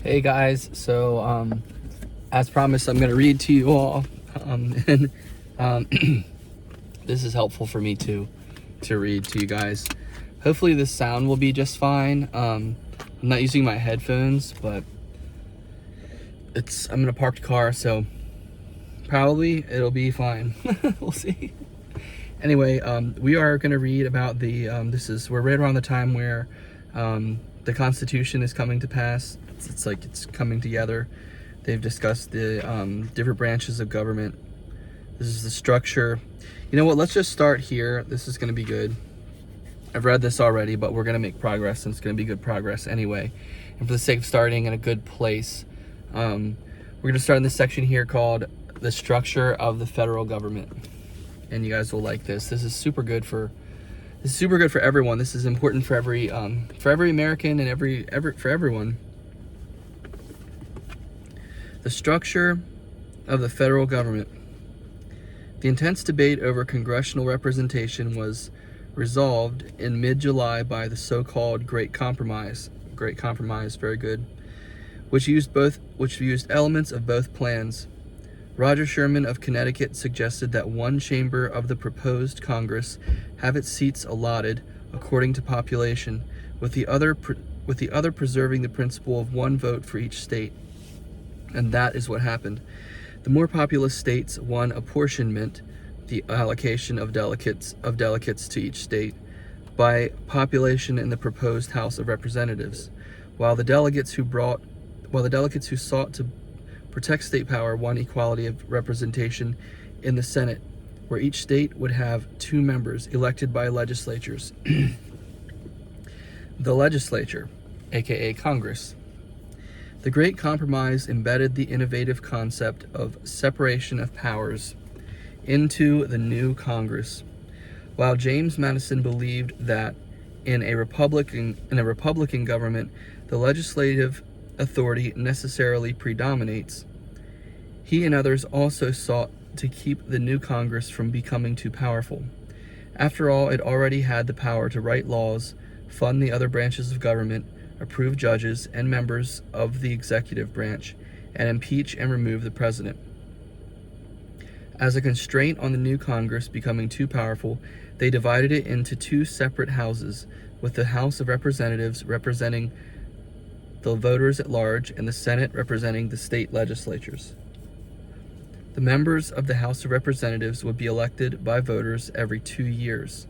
Hey guys, so as promised, I'm gonna read to you all, and um, this is helpful for me to read to you guys. Hopefully, this sound will be just fine. I'm not using my headphones, but I'm in a parked car, so probably it'll be fine. We'll see. Anyway, we are gonna read about the. We're right around the time where the Constitution is coming to pass. It's coming together. They've discussed the different branches of government. This is the structure. You know what? Let's just start here. This is going to be good. I've read this already, but we're going to make progress, and it's going to be good progress anyway. And for the sake of starting in a good place, we're going to start in this section here called the structure of the federal government. And you guys will like this. This is super good for everyone. This is important for every American and for everyone. The structure of the federal government. The intense debate over congressional representation was resolved in mid-July by the so-called Great Compromise. Great Compromise, very good. Which used elements of both plans. Roger Sherman of Connecticut suggested that one chamber of the proposed Congress have its seats allotted according to population, with the other preserving the principle of one vote for each state. And that is what happened. The more populous states won apportionment, the allocation of delegates to each state, by population in the proposed House of Representatives, while the delegates who sought to protect state power won equality of representation in the Senate, where each state would have 2 members elected by legislatures. The legislature, aka Congress. The Great Compromise embedded the innovative concept of separation of powers into the new Congress. While James Madison believed that in a Republican government, the legislative authority necessarily predominates, he and others also sought to keep the new Congress from becoming too powerful. After all, it already had the power to write laws, fund the other branches of government, approve judges and members of the executive branch, and impeach and remove the president. As a constraint on the new Congress becoming too powerful, they divided it into 2 separate houses, with the House of Representatives representing the voters at large and the Senate representing the state legislatures. The members of the House of Representatives would be elected by voters every 2 years.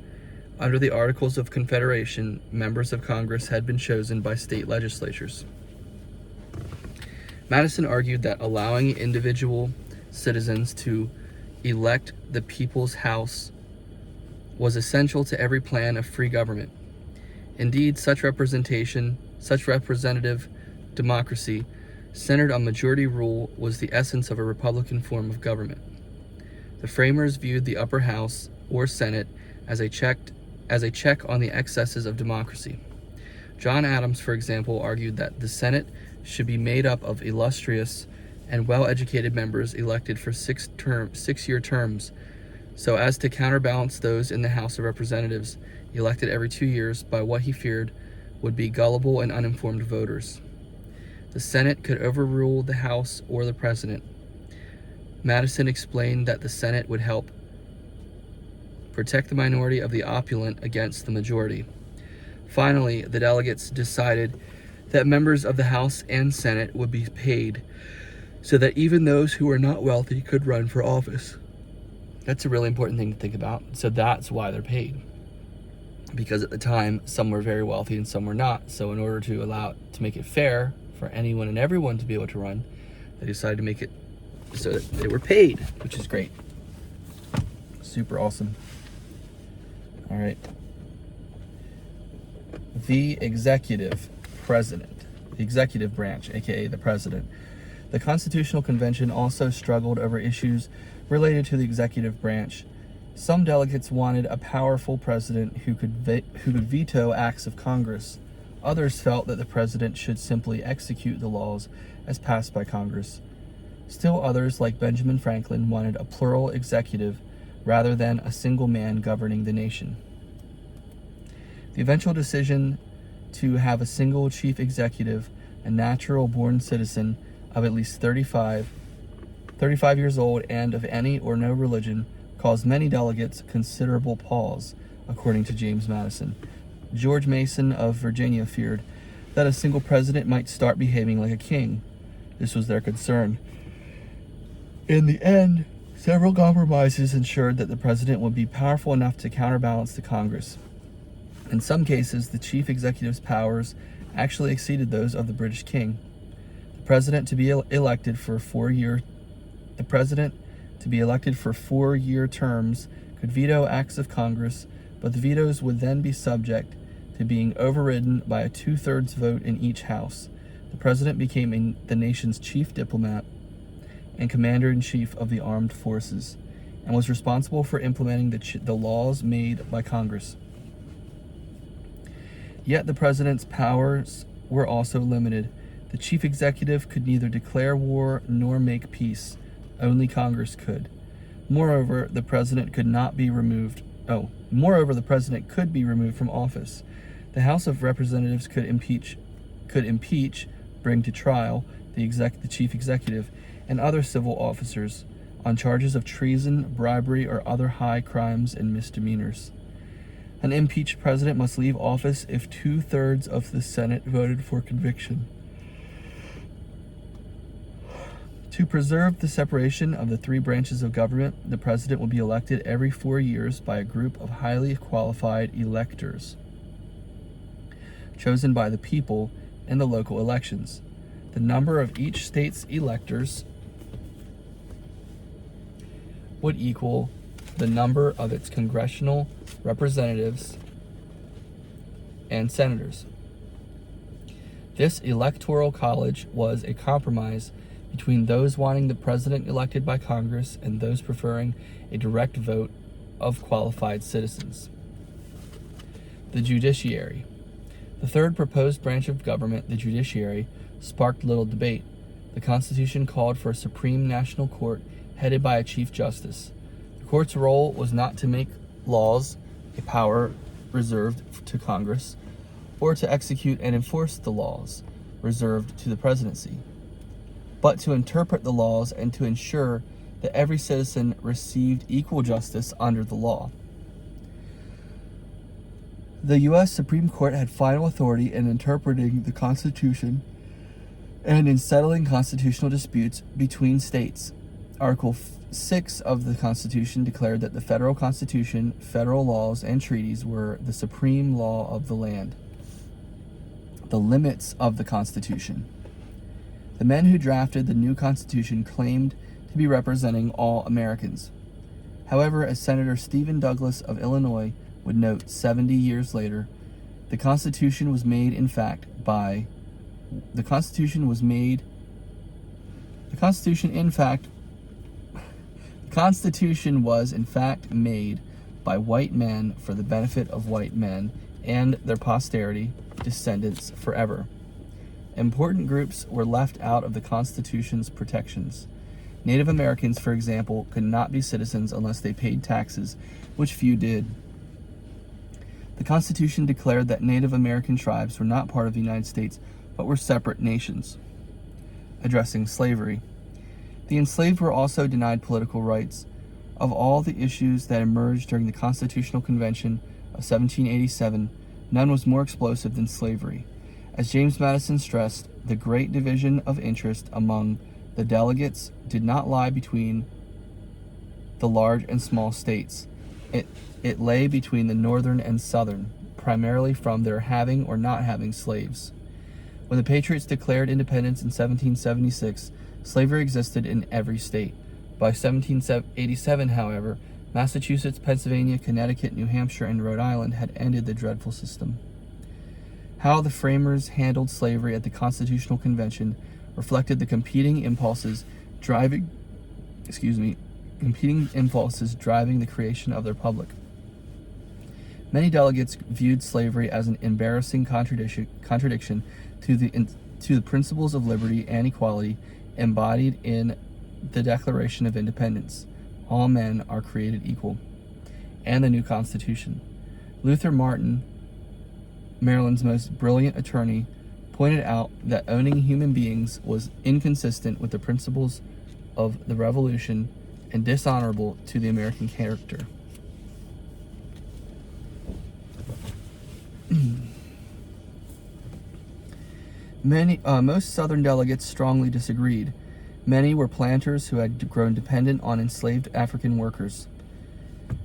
Under the Articles of Confederation, members of Congress had been chosen by state legislatures. Madison argued that allowing individual citizens to elect the people's house was essential to every plan of free government. Indeed, such representative democracy centered on majority rule was the essence of a Republican form of government. The framers viewed the upper house, or Senate, as a check on the excesses of democracy. John Adams, for example, argued that the Senate should be made up of illustrious and well-educated members elected for 6-year terms, so as to counterbalance those in the House of Representatives, elected every 2 years by what he feared would be gullible and uninformed voters. The Senate could overrule the House or the President. Madison explained that the Senate would help protect the minority of the opulent against the majority. Finally, the delegates decided that members of the House and Senate would be paid so that even those who were not wealthy could run for office. That's a really important thing to think about. So that's why they're paid. Because at the time, some were very wealthy and some were not. So in order to make it fair for anyone and everyone to be able to run, they decided to make it so that they were paid, which is great. Super awesome. All right. The executive president, the executive branch, aka the president. The Constitutional Convention also struggled over issues related to the executive branch. Some delegates wanted a powerful president who could veto acts of Congress. Others felt that the president should simply execute the laws as passed by Congress. Still others, like Benjamin Franklin, wanted a plural executive rather than a single man governing the nation. The eventual decision to have a single chief executive a natural-born citizen of at least 35 years old and of any or no religion, caused many delegates considerable pause, according to James Madison. George Mason of Virginia feared that a single president might start behaving like a king. This was their concern. In the end, several compromises ensured that the president would be powerful enough to counterbalance the Congress. In some cases, the chief executive's powers actually exceeded those of the British king. The president to be elected for 4-year terms could veto acts of Congress, but the vetoes would then be subject to being overridden by a 2/3 vote in each house. The president became the nation's chief diplomat and commander-in-chief of the armed forces, and was responsible for implementing the laws made by Congress. Yet the president's powers were also limited. The chief executive could neither declare war nor make peace. Only Congress could. Moreover, the president could be removed from office. The House of Representatives could impeach, bring to trial the chief executive and other civil officers on charges of treason, bribery, or other high crimes and misdemeanors. An impeached president must leave office if 2/3 of the Senate voted for conviction. To preserve the separation of the three branches of government, the president will be elected every 4 years by a group of highly qualified electors, chosen by the people in the local elections. The number of each state's electors would equal the number of its congressional representatives and senators. This electoral college was a compromise between those wanting the president elected by Congress and those preferring a direct vote of qualified citizens. The judiciary. The third proposed branch of government, the judiciary, sparked little debate. The Constitution called for a supreme national court headed by a chief justice. The court's role was not to make laws, a power reserved to Congress, or to execute and enforce the laws reserved to the presidency, but to interpret the laws and to ensure that every citizen received equal justice under the law. The U.S. Supreme Court had final authority in interpreting the Constitution and in settling constitutional disputes between states. Article 6 of the Constitution declared that the federal Constitution, federal laws, and treaties were the supreme law of the land. The limits of the Constitution. The men who drafted the new Constitution claimed to be representing all Americans. However, as Senator Stephen Douglas of Illinois would note 70 years later, the Constitution was in fact made by white men for the benefit of white men and their posterity, descendants forever. Important groups were left out of the Constitution's protections. Native Americans, for example, could not be citizens unless they paid taxes, which few did. The Constitution declared that Native American tribes were not part of the United States, but were separate nations. Addressing slavery. The enslaved were also denied political rights. Of all the issues that emerged during the Constitutional Convention of 1787, none was more explosive than slavery. As James Madison stressed, the great division of interest among the delegates did not lie between the large and small states. It lay between the northern and southern, primarily from their having or not having slaves. When the Patriots declared independence in 1776, slavery existed in every state. By 1787, however, Massachusetts, Pennsylvania, Connecticut, New Hampshire, and Rhode Island had ended the dreadful system. How the framers handled slavery at the Constitutional Convention reflected the competing impulses driving the creation of the republic. Many delegates viewed slavery as an embarrassing contradiction to the principles of liberty and equality embodied in the Declaration of Independence. All men are created equal, and the new Constitution. Luther Martin, Maryland's most brilliant attorney, pointed out that owning human beings was inconsistent with the principles of the Revolution and dishonorable to the American character. Most Southern delegates strongly disagreed. Many were planters who had grown dependent on enslaved African workers.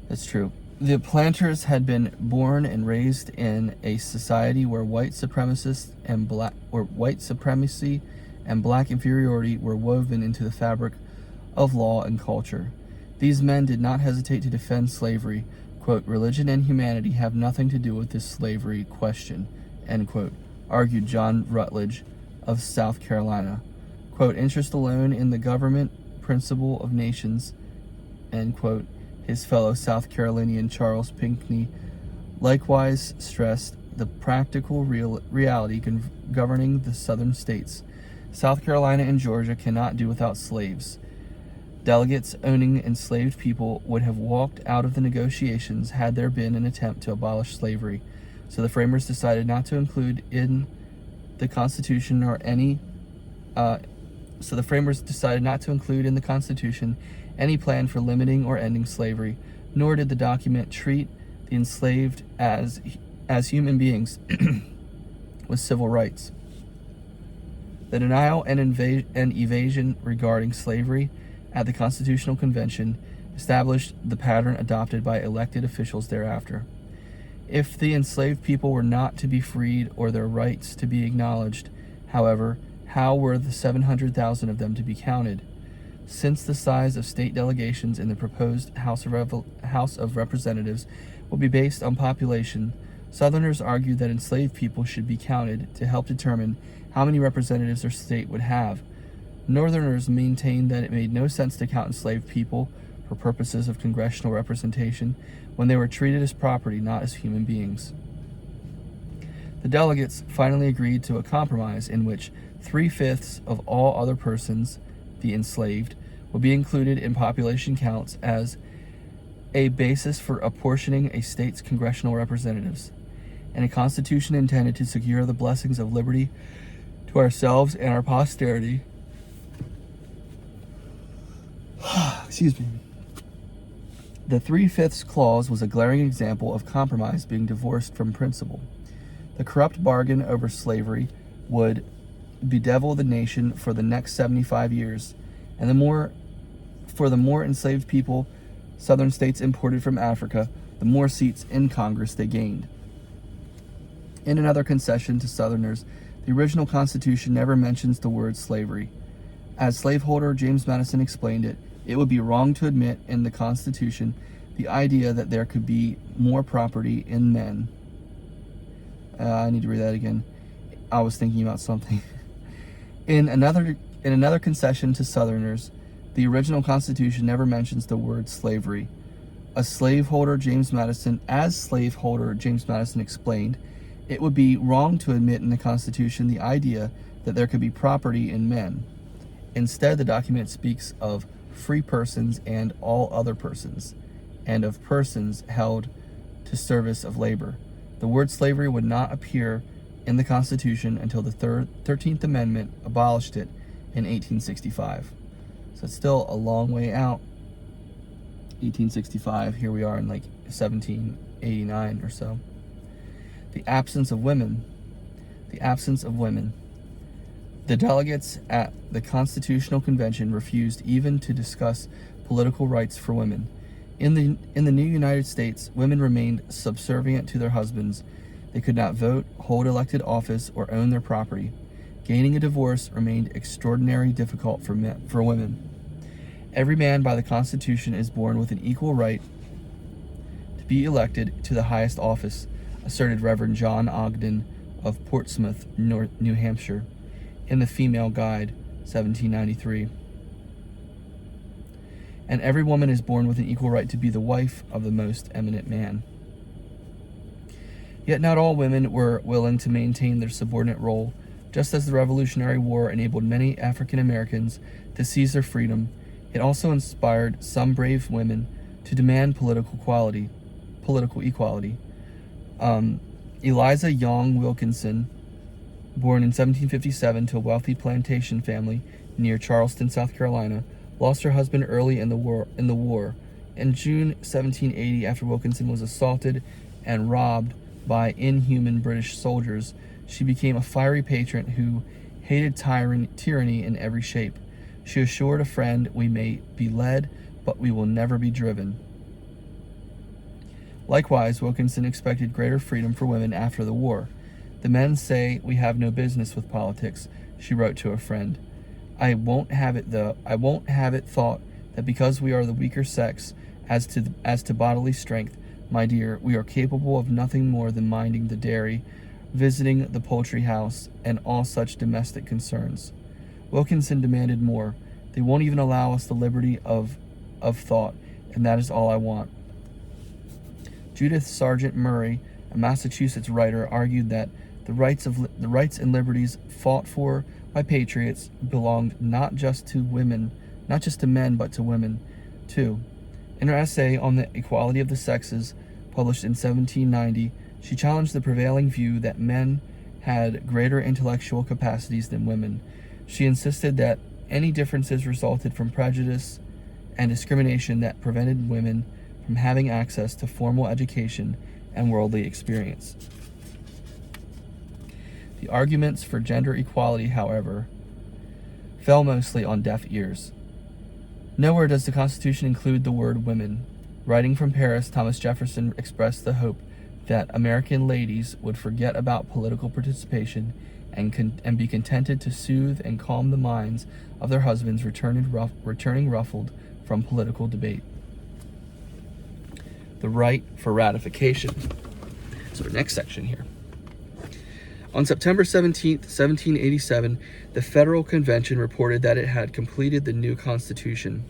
That's true. The planters had been born and raised in a society where white supremacy and black inferiority were woven into the fabric of law and culture. These men did not hesitate to defend slavery. Quote, "Religion and humanity have nothing to do with this slavery question," end quote, argued John Rutledge of South Carolina. Quote, "Interest alone in the government principle of nations," end quote. His fellow South Carolinian Charles Pinckney likewise stressed the practical reality governing the southern states. South Carolina and Georgia cannot do without slaves. Delegates owning enslaved people would have walked out of the negotiations had there been an attempt to abolish slavery. So the framers decided not to include in the Constitution any plan for limiting or ending slavery, nor did the document treat the enslaved as human beings with civil rights. The denial and evasion regarding slavery at the Constitutional Convention established the pattern adopted by elected officials thereafter. If the enslaved people were not to be freed or their rights to be acknowledged, however, how were the 700,000 of them to be counted? Since the size of state delegations in the proposed House of Representatives will be based on population, Southerners argued that enslaved people should be counted to help determine how many representatives their state would have. Northerners maintained that it made no sense to count enslaved people for purposes of congressional representation when they were treated as property, not as human beings. The delegates finally agreed to a compromise in which 3/5 of all other persons, the enslaved, would be included in population counts as a basis for apportioning a state's congressional representatives, and a constitution intended to secure the blessings of liberty to ourselves and our posterity. Excuse me. The 3/5 clause was a glaring example of compromise being divorced from principle. The corrupt bargain over slavery would bedevil the nation for the next 75 years, and the more enslaved people Southern states imported from Africa, the more seats in Congress they gained. In another concession to Southerners, the original Constitution never mentions the word slavery. As slaveholder James Madison explained it, it would be wrong to admit in the Constitution the idea that there could be more property in men. I need to read that again. I was thinking about something. In another concession to Southerners, the original Constitution never mentions the word slavery. As slaveholder James Madison explained, it would be wrong to admit in the Constitution the idea that there could be property in men. Instead, the document speaks of free persons and all other persons, and of persons held to service of labor. The word slavery would not appear in the Constitution until the 13th Amendment abolished it in 1865. So it's still a long way out. 1865, here we are in like 1789 or so. The absence of women. The delegates at the Constitutional Convention refused even to discuss political rights for women. In the new United States, women remained subservient to their husbands. They could not vote, hold elected office, or own their property. Gaining a divorce remained extraordinarily difficult for women. Every man by the Constitution is born with an equal right to be elected to the highest office, asserted Reverend John Ogden of Portsmouth, New Hampshire, in the Female Guide, 1793. And every woman is born with an equal right to be the wife of the most eminent man. Yet not all women were willing to maintain their subordinate role. Just as the Revolutionary War enabled many African Americans to seize their freedom, it also inspired some brave women to demand political equality. Eliza Young Wilkinson born in 1757 to a wealthy plantation family near Charleston, South Carolina, lost her husband early in the war. In June 1780, after Wilkinson was assaulted and robbed by inhuman British soldiers, she became a fiery patriot who hated tyranny in every shape. She assured a friend, "We may be led, but we will never be driven." Likewise, Wilkinson expected greater freedom for women after the war. "The men say we have no business with politics," she wrote to a friend. I won't have it thought that because we are the weaker sex as to bodily strength, my dear, we are capable of nothing more than minding the dairy, visiting the poultry house, and all such domestic concerns." Wilkinson demanded more. "They won't even allow us the liberty of thought, and that is all I want." Judith Sargent Murray, a Massachusetts writer, argued that the rights and liberties fought for by patriots belonged not just to men, but to women too. In her essay on the equality of the sexes, published in 1790, she challenged the prevailing view that men had greater intellectual capacities than women. She insisted that any differences resulted from prejudice and discrimination that prevented women from having access to formal education and worldly experience. The arguments for gender equality, however, fell mostly on deaf ears. Nowhere does the Constitution include the word women. Writing from Paris, Thomas Jefferson expressed the hope that American ladies would forget about political participation and be contented to soothe and calm the minds of their husbands returning ruffled from political debate. The right for ratification. So our next section here. On September 17th, 1787, the Federal Convention reported that it had completed the new Constitution.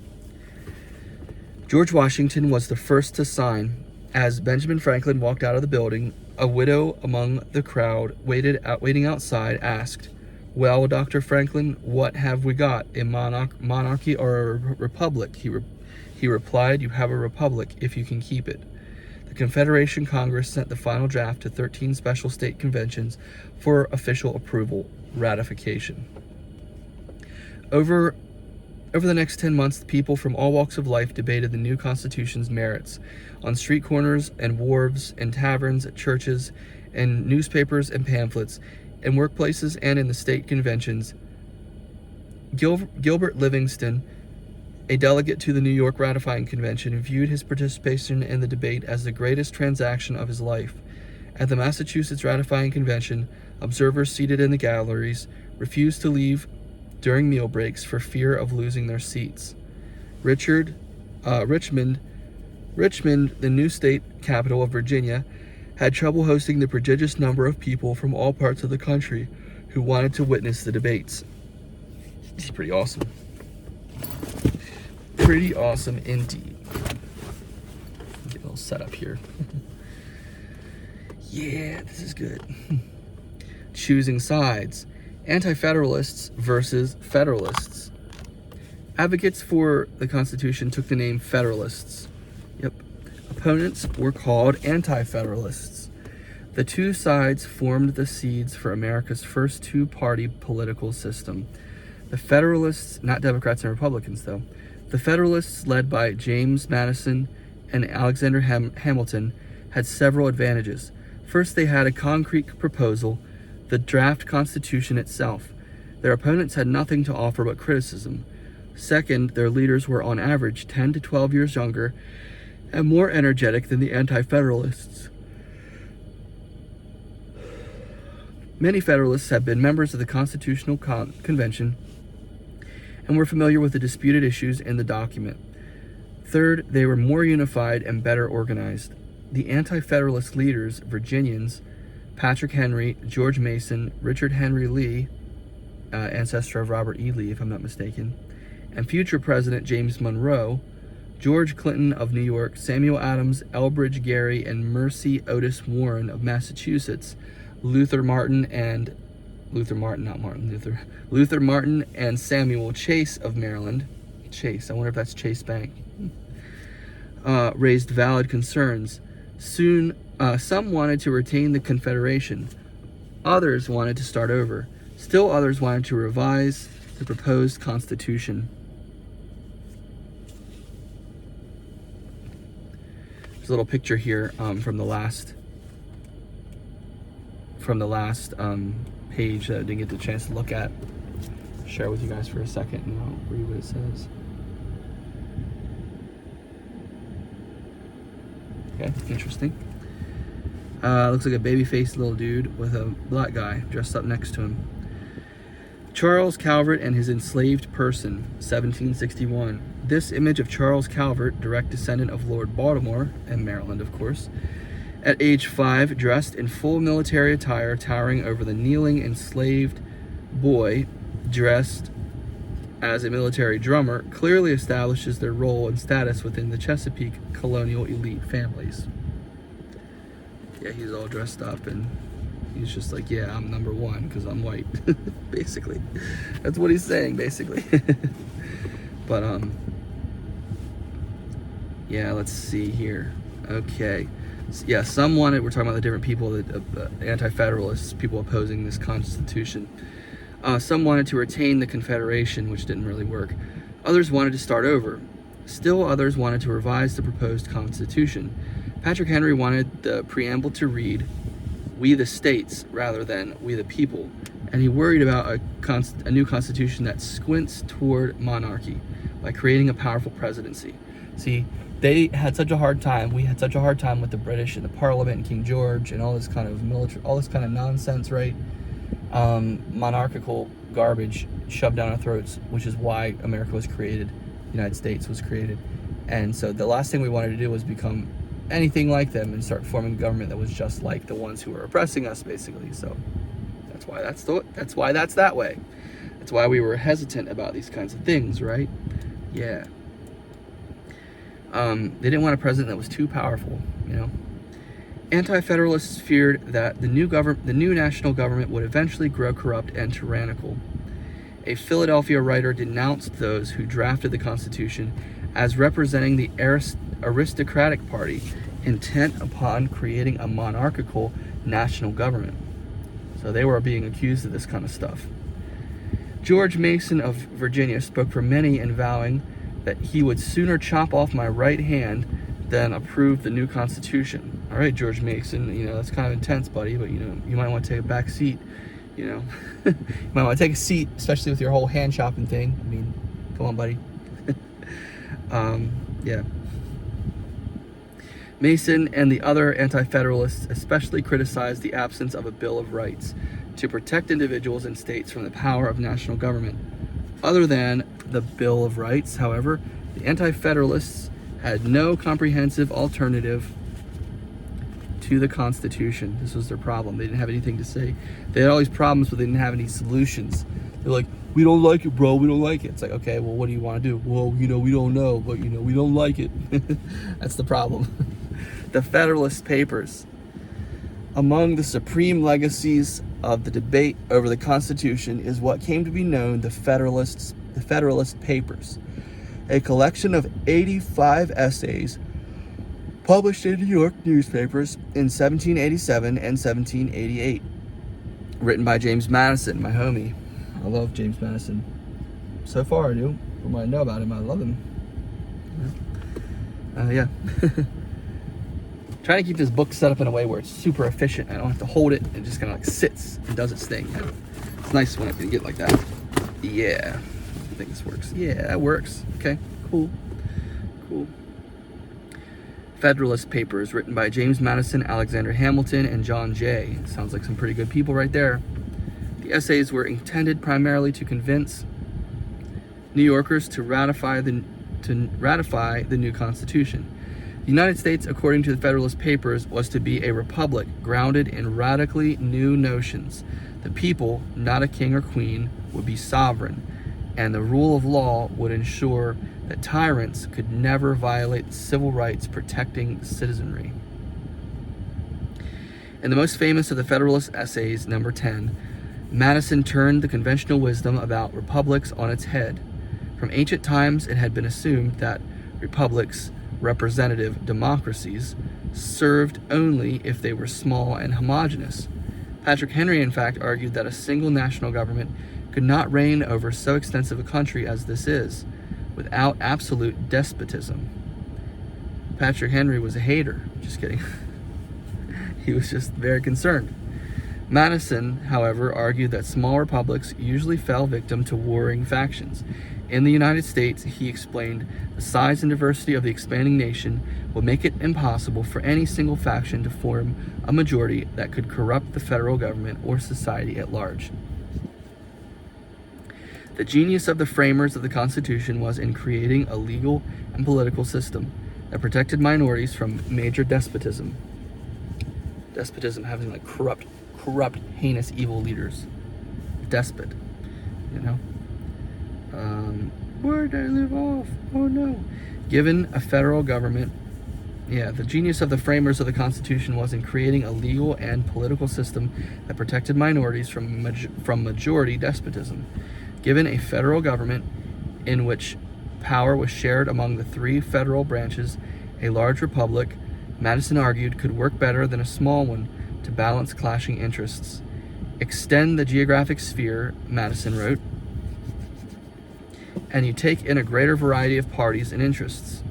George Washington was the first to sign. As Benjamin Franklin walked out of the building, a widow among the crowd waiting outside asked, "Well, Dr. Franklin, what have we got, a monarchy or a republic?" He replied, "You have a republic if you can keep it." The Confederation Congress sent the final draft to 13 special state conventions for official approval, ratification. Over the next 10 months, people from all walks of life debated the new Constitution's merits on street corners and wharves, in taverns, at churches, in newspapers and pamphlets, in workplaces and in the state conventions. Gilbert Livingston, a delegate to the New York Ratifying Convention, viewed his participation in the debate as the greatest transaction of his life. At the Massachusetts Ratifying Convention, observers seated in the galleries refused to leave during meal breaks for fear of losing their seats. Richmond, the new state capital of Virginia, had trouble hosting the prodigious number of people from all parts of the country who wanted to witness the debates. It's pretty awesome. Pretty awesome indeed. Get a little setup here. Yeah, this is good. Choosing sides. Anti-Federalists versus Federalists. Advocates for the Constitution took the name Federalists. Yep. Opponents were called Anti-Federalists. The two sides formed the seeds for America's first two-party political system. The Federalists, not Democrats and Republicans though, the Federalists, led by James Madison and Alexander Hamilton, had several advantages. First, they had a concrete proposal, the draft Constitution itself. Their opponents had nothing to offer but criticism. Second, their leaders were on average 10 to 12 years younger and more energetic than the Anti-Federalists. Many Federalists had been members of the Constitutional Convention and were familiar with the disputed issues in the document. Third, they were more unified and better organized. The Anti-Federalist leaders, Virginians, Patrick Henry, George Mason, Richard Henry Lee, ancestor of Robert E. Lee, if I'm not mistaken, and future President James Monroe, George Clinton of New York, Samuel Adams, Elbridge Gerry, and Mercy Otis Warren of Massachusetts, Luther Martin and Samuel Chase of Maryland. Chase, I wonder if that's Chase Bank. Raised valid concerns. Soon, some wanted to retain the Confederation, Others wanted to start over. Still others wanted to revise the proposed constitution. There's a little picture here from the last page that I didn't get the chance to look at. Share with you guys for a second and I'll read what it says. Okay, interesting. Looks like a baby-faced little dude with a black guy dressed up next to him. Charles Calvert and his enslaved person, 1761. This image of Charles Calvert, direct descendant of Lord Baltimore, and Maryland, of course, at age 5, dressed in full military attire, towering over the kneeling enslaved boy, dressed as a military drummer, clearly establishes their role and status within the Chesapeake colonial elite families. Yeah, he's all dressed up and he's just like, yeah, I'm number one because I'm white. Basically. That's what he's saying, basically. But, yeah, let's see here. Okay. Yeah, some wanted, we're talking about the different people, the anti-federalists, people opposing this Constitution. Some wanted to retain the Confederation, which didn't really work. Others wanted to start over. Still others wanted to revise the proposed Constitution. Patrick Henry wanted the preamble to read, "We the states," rather than "We the people," and he worried about a new constitution that squints toward monarchy by creating a powerful presidency. See, they had such a hard time, we had such a hard time with the British and the Parliament and King George and all this kind of military, all this kind of nonsense, right? Monarchical garbage shoved down our throats, which is why America was created, the United States was created. And so the last thing we wanted to do was become anything like them and start forming a government that was just like the ones who were oppressing us, basically. So that's why that's that way. That's why we were hesitant about these kinds of things, right? Yeah. They didn't want a president that was too powerful, you know. Anti-federalists feared that the new national government would eventually grow corrupt and tyrannical. A Philadelphia writer denounced those who drafted the Constitution as representing the aristocratic party intent upon creating a monarchical national government. So they were being accused of this kind of stuff. George Mason of Virginia spoke for many in vowing that he would sooner chop off my right hand than approve the new Constitution. All right, George Mason, you know, that's kind of intense, buddy, but, you know, you might want to take a back seat, you know. You might want to take a seat, especially with your whole hand chopping thing. I mean, come on, buddy. Yeah. Mason and the other anti-federalists especially criticized the absence of a Bill of Rights to protect individuals and states from the power of national government. Other than the Bill of Rights, however, the anti-federalists had no comprehensive alternative to the Constitution. This was their problem. They didn't have anything to say. They had all these problems, but they didn't have any solutions. They're like, we don't like it, bro. We don't like it. It's like, okay, well, what do you want to do? Well, you know, we don't know, but, you know, we don't like it. That's the problem. The Federalist Papers. Among the supreme legacies of the debate over the Constitution is what came to be known the Federalist Papers, a collection of 85 essays published in New York newspapers in 1787 and 1788, written by James Madison, my homie. I love James Madison. So far, I do. From what I know about him, I love him. Yeah. Trying to keep this book set up in a way where it's super efficient. I don't have to hold it. It just kind of like sits and does its thing. You know? It's nice when I can get like that. Yeah. I think this works. Yeah, that works. Okay, cool. Cool. Federalist Papers, written by James Madison, Alexander Hamilton, and John Jay. Sounds like some pretty good people right there. The essays were intended primarily to convince New Yorkers to ratify the new Constitution. The United States, according to the Federalist Papers, was to be a republic grounded in radically new notions. The people, not a king or queen, would be sovereign, and the rule of law would ensure that tyrants could never violate civil rights protecting citizenry. In the most famous of the Federalist essays, number 10, Madison turned the conventional wisdom about republics on its head. From ancient times, it had been assumed that republics, representative democracies, served only if they were small and homogeneous. Patrick Henry, in fact, argued that a single national government could not reign over so extensive a country as this is, without absolute despotism. Patrick Henry was a hater. Just kidding. He was just very concerned. Madison, however, argued that small republics usually fell victim to warring factions. In the United States, he explained, the size and diversity of the expanding nation will make it impossible for any single faction to form a majority that could corrupt the federal government or society at large. The genius of the framers of the Constitution was in creating a legal and political system that protected minorities from major despotism. Despotism having like corrupt, heinous, evil leaders. Despot, you know? Where did I live off? Oh no. Given a federal government, the genius of the framers of the Constitution was in creating a legal and political system that protected minorities from majority despotism. Given a federal government in which power was shared among the three federal branches, a large republic, Madison argued, could work better than a small one to balance clashing interests. Extend the geographic sphere, Madison wrote, and you take in a greater variety of parties and interests.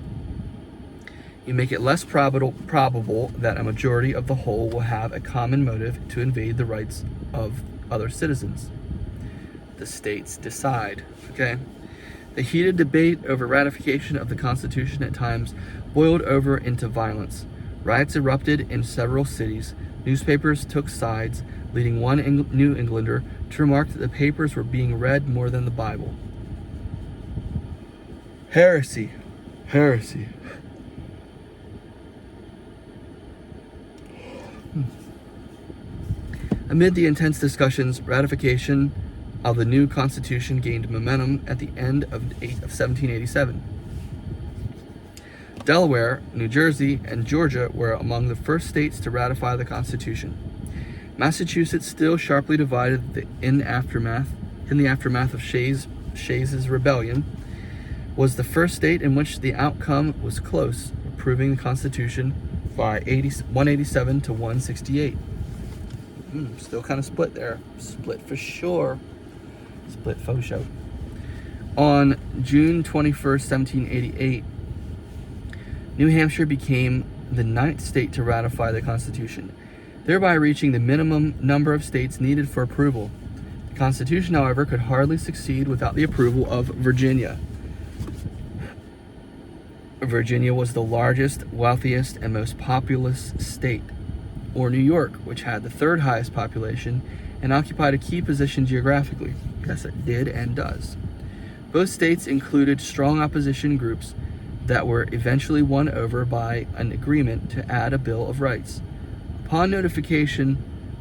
You make it less probable that a majority of the whole will have a common motive to invade the rights of other citizens. The states decide. Okay? The heated debate over ratification of the Constitution at times boiled over into violence. Riots erupted in several cities. Newspapers took sides, leading one New Englander to remark that the papers were being read more than the Bible. Heresy. Heresy. Amid the intense discussions, ratification of the new Constitution gained momentum at the end of 1787. Delaware, New Jersey, and Georgia were among the first states to ratify the Constitution. Massachusetts, still sharply divided in the aftermath of Shays's rebellion, was the first state in which the outcome was close, approving the Constitution by 187 to 168. Still kind of split there. Split for sure. Split faux show. On June 21st, 1788, New Hampshire became the 9th state to ratify the Constitution, thereby reaching the minimum number of states needed for approval. The Constitution, however, could hardly succeed without the approval of Virginia. Virginia was the largest, wealthiest, and most populous state, or New York, which had the third highest population and occupied a key position geographically. Yes, it did and does. Both states included strong opposition groups that were eventually won over by an agreement to add a Bill of Rights. Upon notification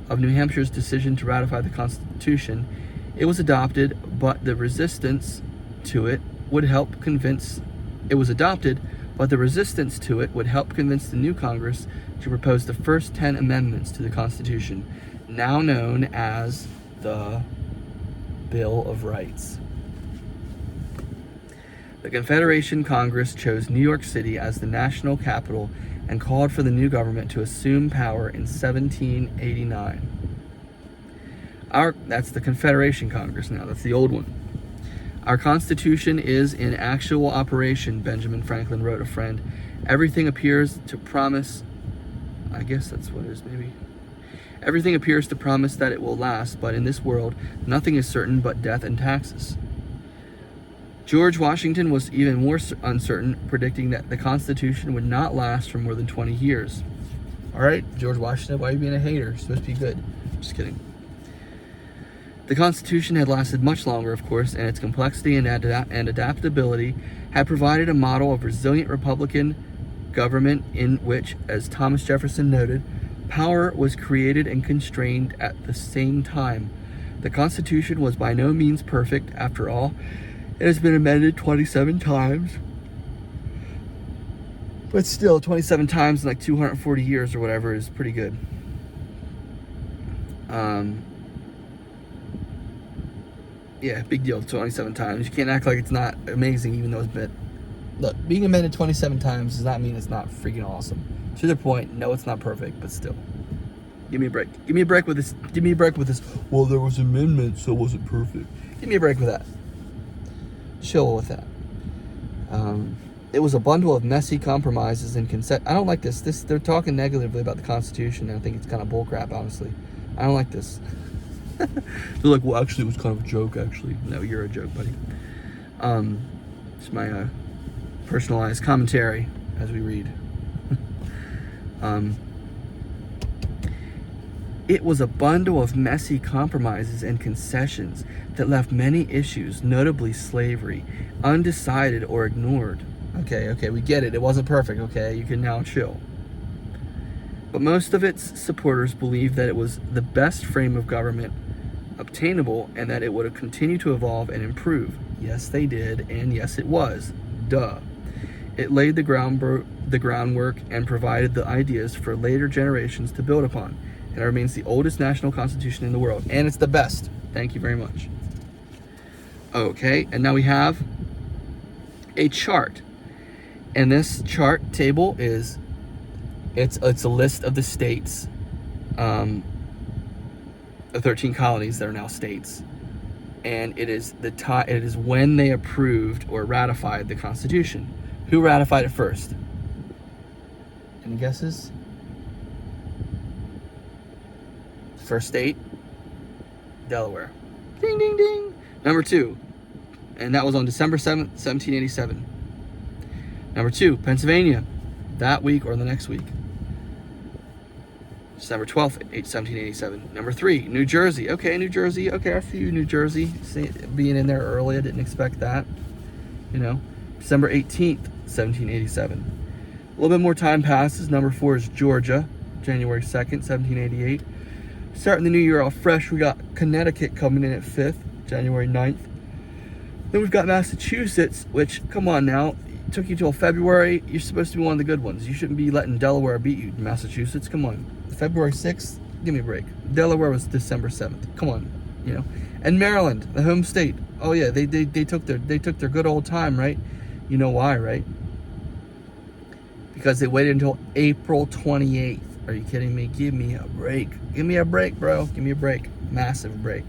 of New Hampshire's decision to ratify the Constitution, it was adopted, but the resistance to it would help convince the new Congress to propose the first 10 amendments to the Constitution, now known as the Bill of Rights. The Confederation Congress chose New York City as the national capital and called for the new government to assume power in 1789. That's the Confederation Congress now, that's the old one. Our Constitution is in actual operation, Benjamin Franklin wrote a friend. Everything appears to promise, I guess that's what it is, maybe. Everything appears to promise that it will last, but in this world, nothing is certain but death and taxes. George Washington was even more uncertain, predicting that the Constitution would not last for more than 20 years. All right, George Washington, why are you being a hater? It's supposed to be good. Just kidding. The Constitution had lasted much longer, of course, and its complexity and adaptability had provided a model of resilient Republican government in which, as Thomas Jefferson noted, power was created and constrained at the same time. The Constitution was by no means perfect, after all. It has been amended 27 times. But still, 27 times in like 240 years or whatever is pretty good. Yeah, big deal, 27 times. You can't act like it's not amazing, even though it's been... Look, being amended 27 times does not mean it's not freaking awesome. To their point, no, it's not perfect, but still. Give me a break. Give me a break with this. Give me a break with this. Well, there was amendments, so it wasn't perfect. Give me a break with that. Chill with that. It was a bundle of messy compromises and consent. I don't like this. They're talking negatively about the Constitution, and I think it's kind of bullcrap, honestly. I don't like this. They're like, well, actually, it was kind of a joke, actually. No, you're a joke, buddy. It's my personalized commentary as we read. It was a bundle of messy compromises and concessions that left many issues, notably slavery, undecided or ignored. Okay, we get it. It wasn't perfect, okay? You can now chill. But most of its supporters believed that it was the best frame of government obtainable and that it would continue to evolve and improve. Yes, they did, and yes, it was. Duh. It laid the groundwork and provided the ideas for later generations to build upon. And it remains the oldest national constitution in the world. And it's the best. Thank you very much. Okay, and now we have a chart. And this chart table is, it's a list of the states, the 13 colonies that are now states. And it is it is when they approved or ratified the Constitution. Who ratified it first? Any guesses? First state, Delaware. Ding, ding, ding. Number 2, and that was on December 7th, 1787. Number 2, Pennsylvania, that week or the next week. December 12th, 1787. Number 3, New Jersey. Okay, New Jersey. Okay, I see you, New Jersey. Being in there early, I didn't expect that. You know, December 18th, 1787. A little bit more time passes. Number 4 is Georgia, January 2nd, 1788. Starting the new year off fresh, we got Connecticut coming in at 5th, January 9th. Then we've got Massachusetts, which, come on now, it took you till February. You're supposed to be one of the good ones. You shouldn't be letting Delaware beat you. Massachusetts, come on. February 6th, give me a break. Delaware was December 7th. Come on, you know. And Maryland, the home state. Oh yeah, they took their good old time, right? You know why, right? Because they waited until April 28th. Are you kidding me? Give me a break. Give me a break, bro. Give me a break. Massive break.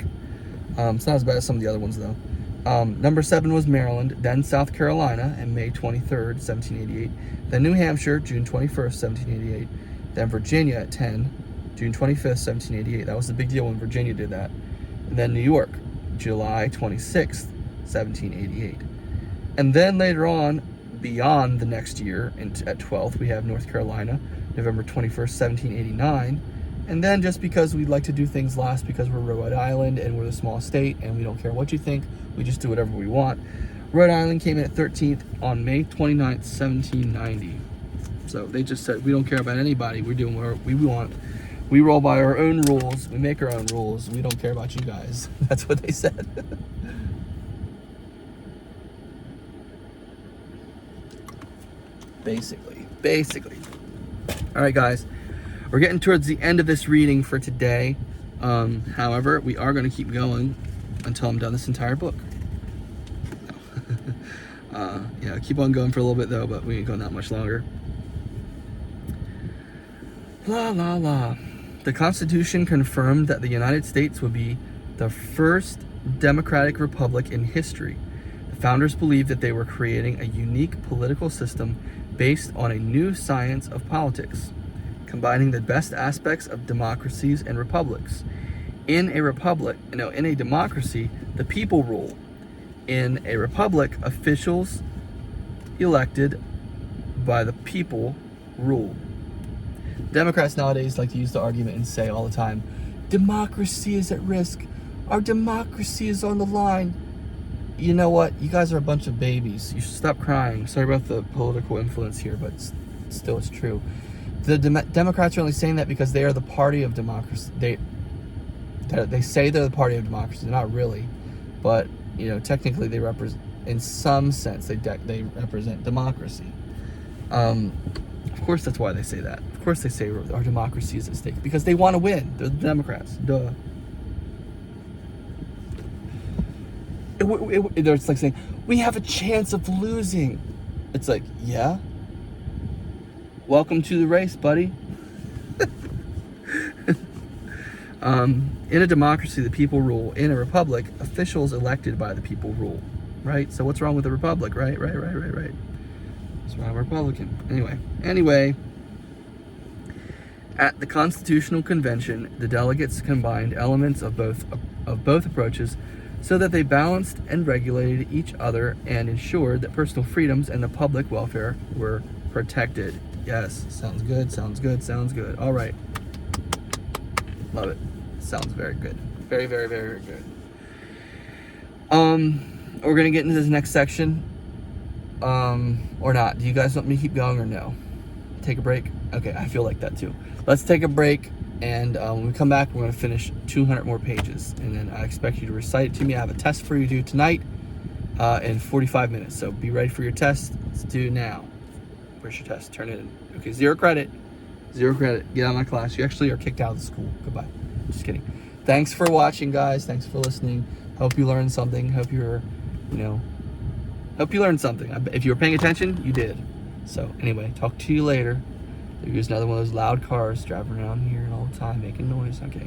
It's not as bad as some of the other ones, though. Number 7 was Maryland, then South Carolina, and May 23rd, 1788. Then New Hampshire, June 21st, 1788. Then Virginia at 10, June 25th, 1788. That was the big deal when Virginia did that. And then New York, July 26th, 1788. And then later on, beyond the next year, at 12th, we have North Carolina, November 21st, 1789. And then just because we like to do things last because we're Rhode Island and we're the small state and we don't care what you think, we just do whatever we want. Rhode Island came in at 13th on May 29th, 1790. So they just said, we don't care about anybody. We're doing what we want. We roll by our own rules. We make our own rules. We don't care about you guys. That's what they said. Basically. All right, guys. We're getting towards the end of this reading for today. However, we are going to keep going until I'm done this entire book. Yeah, keep on going for a little bit, though, but we ain't going that much longer. La, la, la. The Constitution confirmed that the United States would be the first democratic republic in history. The founders believed that they were creating a unique political system based on a new science of politics, combining the best aspects of democracies and republics. In a democracy, the people rule. In a republic, officials elected by the people rule. Democrats nowadays like to use the argument and say all the time, democracy is at risk. Our democracy is on the line. You know what? You guys are a bunch of babies. You should stop crying. Sorry about the political influence here, but still it's true. The Democrats are only saying that because they are the party of democracy. They say they're the party of democracy. They're not really. But, you know, technically they represent, in some sense, they represent democracy. Of course that's why they say that. Of course they say our democracy is at stake. Because they want to win. They're the Democrats. Duh. It's like saying, we have a chance of losing. It's like, yeah? Welcome to the race, buddy. In a democracy, the people rule. In a republic, officials elected by the people rule. Right? So what's wrong with a republic? Right. That's why I'm a Republican. Anyway. At the Constitutional Convention, the delegates combined elements of both approaches so that they balanced and regulated each other and ensured that personal freedoms and the public welfare were protected. Yes, sounds good. All right. Love it. Sounds very good. Very good. We're going to get into this next section. Or not. Do you guys want me to keep going or no? Take a break? Okay, I feel like that too. Let's take a break, and when we come back, we're going to finish 200 more pages, and then I expect you to recite it to me. I have a test for you to do tonight in 45 minutes, so be ready for your test. It's due now. Where's your test? Turn it in. Okay, 0 credit. Get out of my class. You actually are kicked out of the school. Goodbye. Just kidding. Thanks for watching, guys. Thanks for listening. Hope you learned something. Hope you learned something. If you were paying attention, you did. So anyway, talk to you later. There's another one of those loud cars driving around here all the time, making noise. Okay.